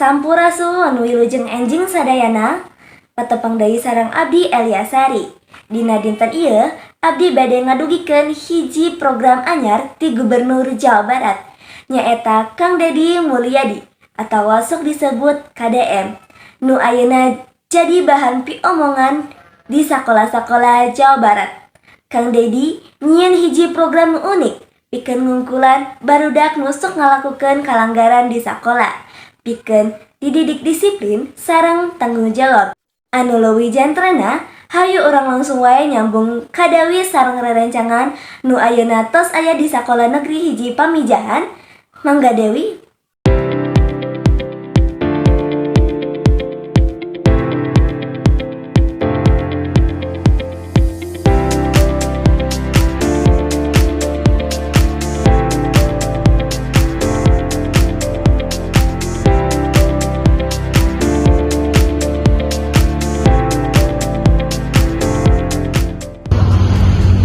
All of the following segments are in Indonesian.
Sampurasun wilujeng enjing sadayana patepang deui sareng abdi Eliasari. Dina dinten ieu abdi bade ngadugikeun hiji program anyar ti Gubernur Jawa Barat, nyaeta Kang Deddy Mulyadi atawa sok disebut KDM, nu ayeuna jadi bahan piomongan di sakola-sakola Jawa Barat. Kang Deddy nyieun hiji program unik pikeun ngungkulan barudak nu sok ngalakukeun kalanggaran di sakola, pikeun dididik disiplin sareng tanggung jawab. Anu leuwih jantrena, hayu urang langsung wae nyambung kadawi sareng rerencangan nu ayeuna tos aya di sakola negeri hiji Pamijahan. Mangga Dewi.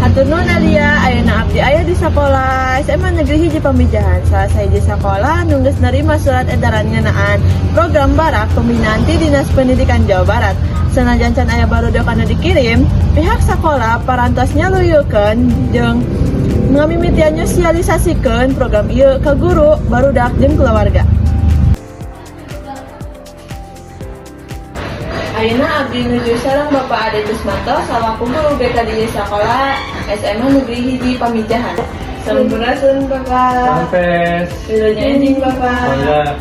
Haturnuhun Nadia, ayeuna abdi aya di sakola SMA Negeri Hiji Pamijahan. Salah sahiji sakola nu geus narima surat edaran ngeunaan program barak pembinaan ti Dinas Pendidikan Jawa Barat. Sanajan can aya barudak anu dikirim, pihak sakola parantos nyaluyeukeun jeung ngamimitian nyosialisasikeun program ieu ka guru, barudak jeung keluarga. Ayeuna abdi nuju sareng Bapak Ade Tusmanto salaku guru BK di Sakola SMA Negeri Hiji Pamijahan. Sampurasun Bapak. Sampes. Wilujeng enjing Bapak. Mangga.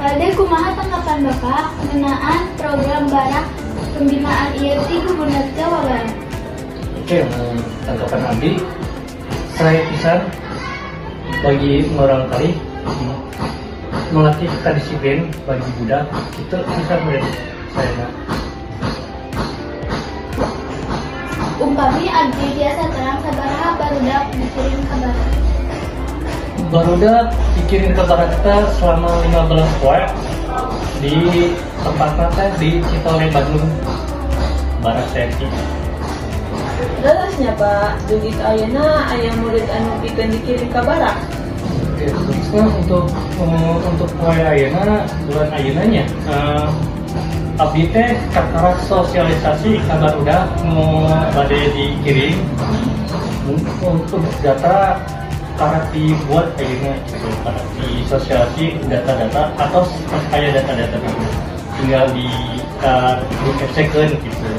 Ade kumaha tanggapan Bapak ngeunaan program barak pembinaan ieu ti Gubernur Jawa Barat? Oke, tanggapan abdi saya pisan bagi orang kali melatih kedisiplin bagi budak itu bisa menjadi saya. Umpami abdi biasa terang sabaraha barudak dikirim ka barat. Barudak dikirim ke barat kita selama 15 poe di tempatnya teh di Citole Bandung Barat Serti. Leresnya Pak, dugi ayeuna aya murid anu pikeun dikirim ka barak. Oke, terusnya untuk poe ayeuna bulan ayeunanya abdi teh kakara sosialisasi ka barudak nu bade dikirim untuk data karena dibuat ayeuna gitu, karena disosialisasi data-data atau aya data-data itu tinggal dikepsekeun gitu.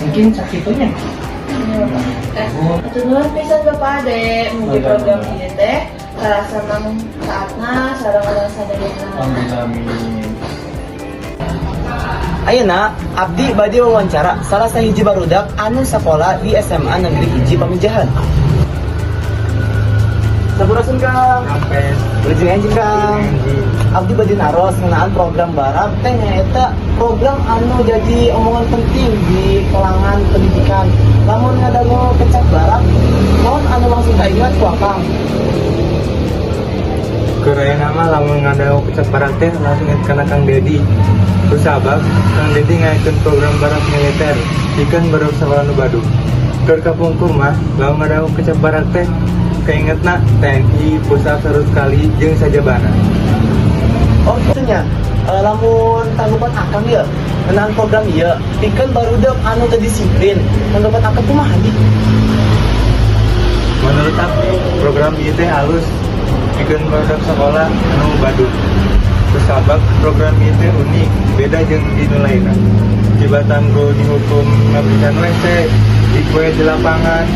Mungkin sakitunya. Haturnuhun pisan Bapak Ade, mugi program ieu teh sarasa manfaatna sareng urang sadayana. Amin. Ayeuna abdi bade wawancara salah sahiji barudak anu sakola di SMA Negeri Hiji Pamijahan. Sampurasun Kang. Sampes. Wilujeng enjing Kang. Abdi bade naros ngeunaan program barak teh nyaeta program anu jadi omongan penting di kalangan pendidikan. Lamun ngadangu kecap barak, naon anu langsung kaingat ku Kang? Kurang nama lamun ngadaw kecap barak teh langsung ingat kana Kang Deddy. Terus sabab Kang Deddy ngayakeun program barak militer ikan baru sekolah nu Badung. Keur kapungkur mah lamun ngadaw kecap barak teh kaingetna TNI, Pusat Sarut Kali jeung sajabana. Oh, maksudnya lamun tanggapan Akang ya ngeunaan program ieu pikeun barudak anu teu disiplin. Tanggapan Akang kumaha di? Menurut aku program ieu teh halus pikeun barudak sekolah anu Badung. Terus sabab program ieu teh unik, beda jeung di nu lainna. Tibatan guru dihukum ngabisan WC, dikue di lapangan.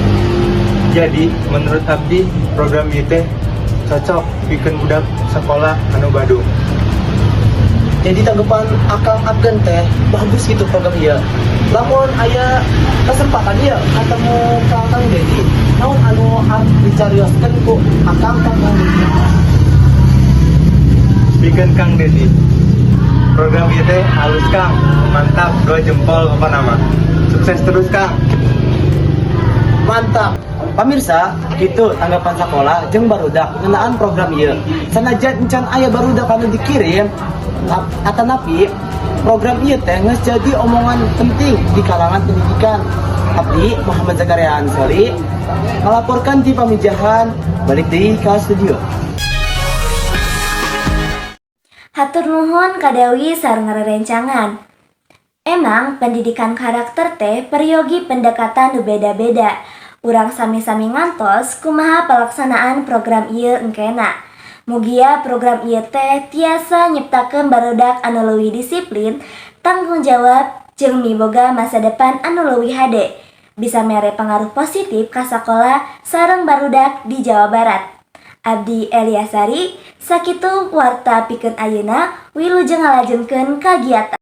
Jadi menurut abdi program ieu teh cocok pikeun budak sekolah anu Badung. Jadi tanggapan Akang Abgen teh bagus gitu program ieu. Lamun aya kesempatan ieu ketemu Kang Deddy, naon anu harus dicarioskeun ku Akang Kang Deddy? Pikeun Kang Deddy. Program ieu teh halus Kang, mantap, 2 jempol apa nama. Sukses terus Kang. Mantap. Pamirsa, itu tanggapan sekolah jeung barudak ngeunaan program ieu. Sanajan encan aya barudak anu dikirim, atanapi program ieu teh geus jadi omongan penting di kalangan pendidikan. Abdi Muhammad Zakaria Ansori melaporkan di Pamijahan, balik deui ka studio. Hatur nuhun kadawi sareng rerencangan. Emang pendidikan karakter teh peryogi pendekatan nu beda-beda. Urang sami-sami ngantos kumaha pelaksanaan program ieu engkena. Mugia program ieu teh tiasa nyiptakeun barudak anu leuwih disiplin, tanggung jawab, jeung miboga masa depan anu leuwih hade. Bisa mere pengaruh positif ka sakola sareng barudak di Jawa Barat. Abdi Eliasari, sakitu warta pikeun ayeuna, wilujeng ngalajengkeun kagiatan.